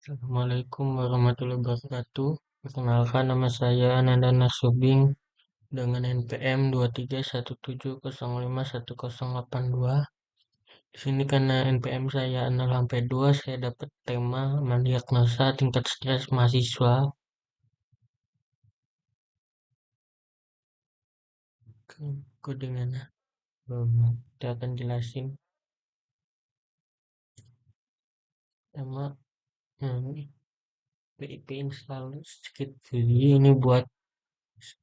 Assalamualaikum warahmatullahi wabarakatuh. Perkenalkan nama saya Ananda Nasubing dengan NPM 2317051082. Di sini karena NPM saya 0-2, saya dapat tema mendiagnosa tingkat stres mahasiswa. Dengan kita akan jelasin tema PIP install sedikit ini buat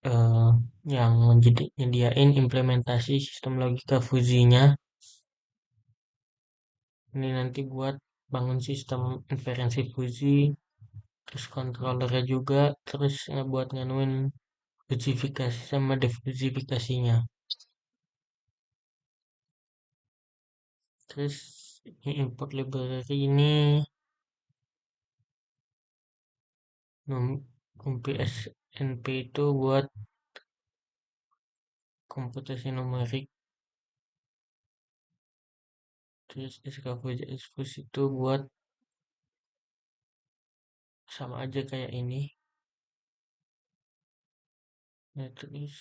eh, yang nyediain implementasi sistem logika fuzinya. Ini nanti buat bangun sistem inferensi fuzi, terus controllernya juga, terus buat nganuin fuzifikasi sama defuzifikasinya. Terus import library ini NP itu buat komputasi numerik, terus SKFUZ itu buat sama aja kayak ini. Nah, terus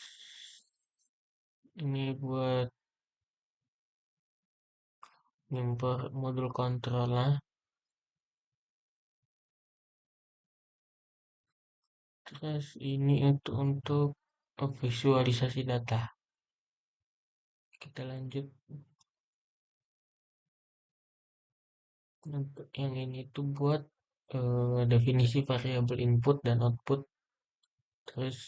ini buat import modul kontrolnya. Terus ini untuk visualisasi data. Kita lanjut. Untuk yang ini tuh buat definisi variabel input dan output, terus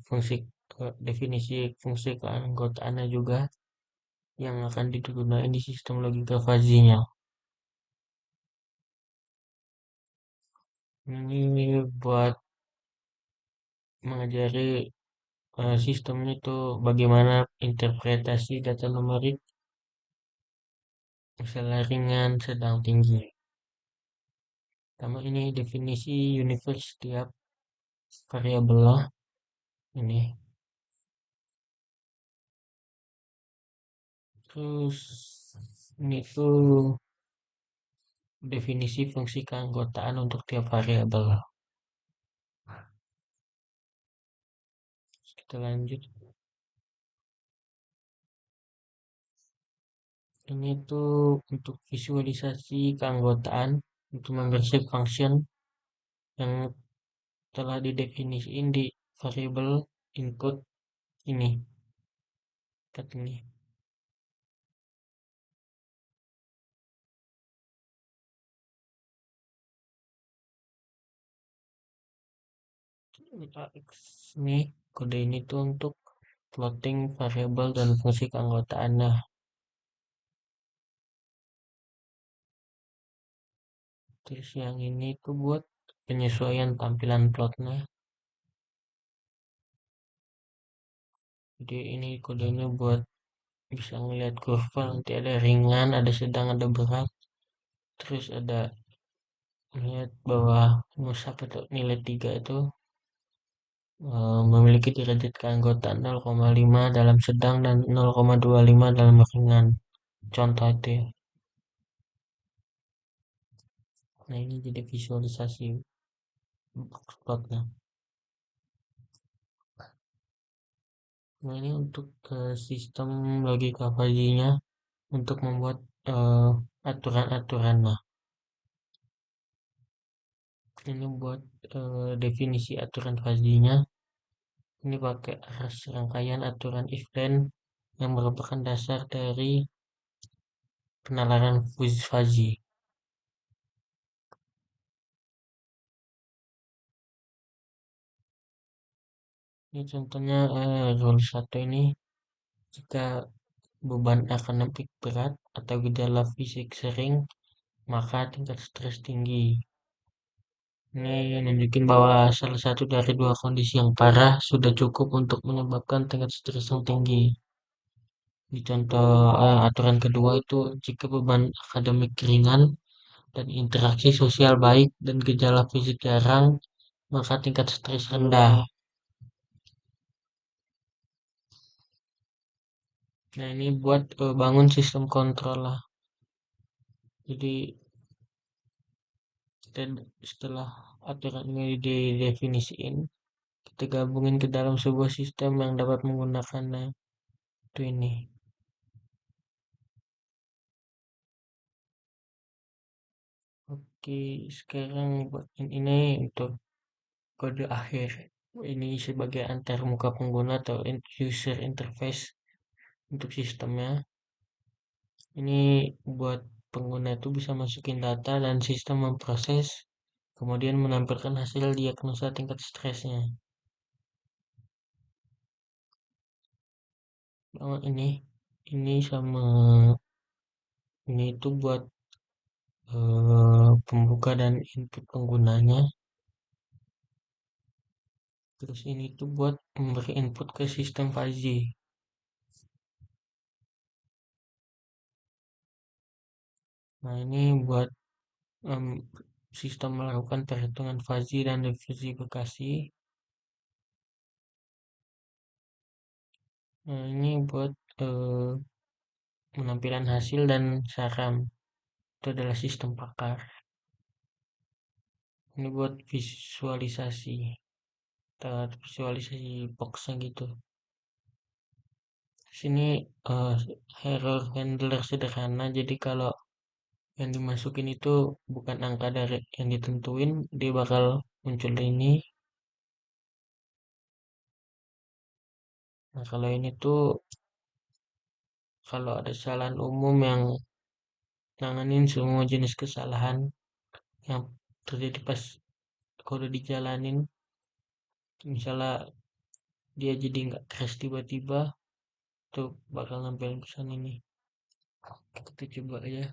fungsi definisi fungsi keanggotaannya juga yang akan digunakan di sistem logika fuzzy-nya. Ini buat mengajari sistemnya itu bagaimana interpretasi data numerik, misalnya ringan, sedang, tinggi. Pertama ini definisi universe setiap variabel lah. Ini. Terus ini tuh definisi fungsi keanggotaan untuk tiap variabel. Kita lanjut. Ini tuh untuk visualisasi keanggotaan untuk membership function yang telah didefinisikan di variabel input ini. Kat ini. AX ini kode ini tuh untuk plotting variabel dan fungsi keanggotaannya. Terus yang ini tuh buat penyesuaian tampilan plotnya. Jadi ini kodenya buat bisa ngelihat kurva, nanti ada ringan, ada sedang, ada berat. Terus ada lihat bahwa musab atau nilai 3 itu memiliki derajat keanggotaan 0,5 dalam sedang dan 0,25 dalam ringan. Contoh itu ya. Nah ini jadi visualisasi plotnya. Nah ini untuk sistem logika fuzzy-nya untuk membuat aturan-aturan. Nah ini buat definisi aturan fuzzy-nya. Ini pakai rangkaian aturan if then yang merupakan dasar dari penalaran fuzzy. Ini contohnya rule 1 ini, jika beban akademik berat atau gejala fisik sering, maka tingkat stres tinggi. Ini menunjukkan bahwa salah satu dari dua kondisi yang parah sudah cukup untuk menyebabkan tingkat stres yang tinggi. Di contoh aturan kedua itu, jika beban akademik ringan dan interaksi sosial baik dan gejala fisik jarang, maka tingkat stres rendah. Nah ini buat bangun sistem kontrol lah. Jadi Dan setelah aturan ini didefinisiin, kita gabungin ke dalam sebuah sistem yang dapat menggunakannya. Itu ini. Oke, sekarang buatin ini untuk kode akhir. Ini sebagai antarmuka pengguna atau user interface untuk sistemnya. Ini buat pengguna itu bisa masukin data dan sistem memproses, kemudian menampilkan hasil diagnosa tingkat stresnya. Oh, ini sama ini itu buat pembuka dan input penggunanya. Terus ini tuh buat memberi input ke sistem fuzzy. Nah, ini buat em, sistem melakukan perhitungan fuzzy dan diversifikasi. Nah, ini buat eh, penampilan hasil dan saran. Itu adalah sistem pakar. Ini buat visualisasi, visualisasi boxnya gitu. Sini eh, error handler sederhana. Jadi kalau yang dimasukin itu bukan angka dari yang ditentuin, dia bakal muncul ini. Nah, kalau ini tuh kalau ada kesalahan umum yang nanganin semua jenis kesalahan yang terjadi pas kode dijalanin, misalnya dia jadi nggak crash tiba-tiba, tuh bakal nampilin pesan ini. Kita coba aja.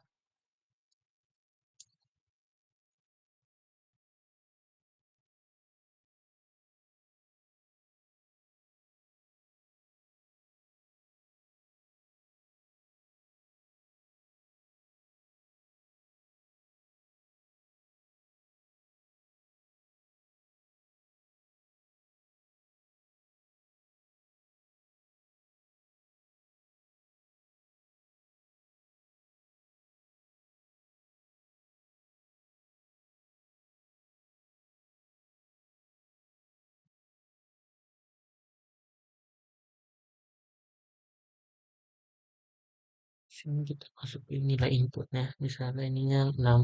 Sini kita masukin nilai inputnya, misalnya ininya 6.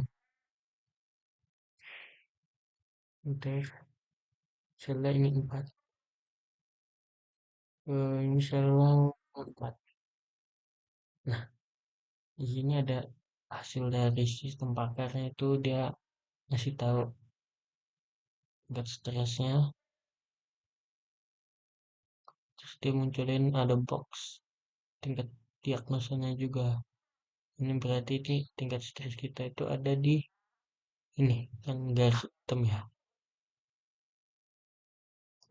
Enter, misalnya ini 4. Misalnya 4. Nah, di sini ada hasil dari sistem pakarnya itu dia ngasih tahu tingkat stresnya, terus dia munculin ada box tingkat diagnosanya juga. Ini berarti ini tingkat stres kita itu ada di ini yang garis hitam ya.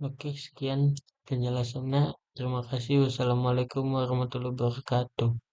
Oke, sekian penjelasannya. Terima kasih. Wassalamualaikum warahmatullahi wabarakatuh.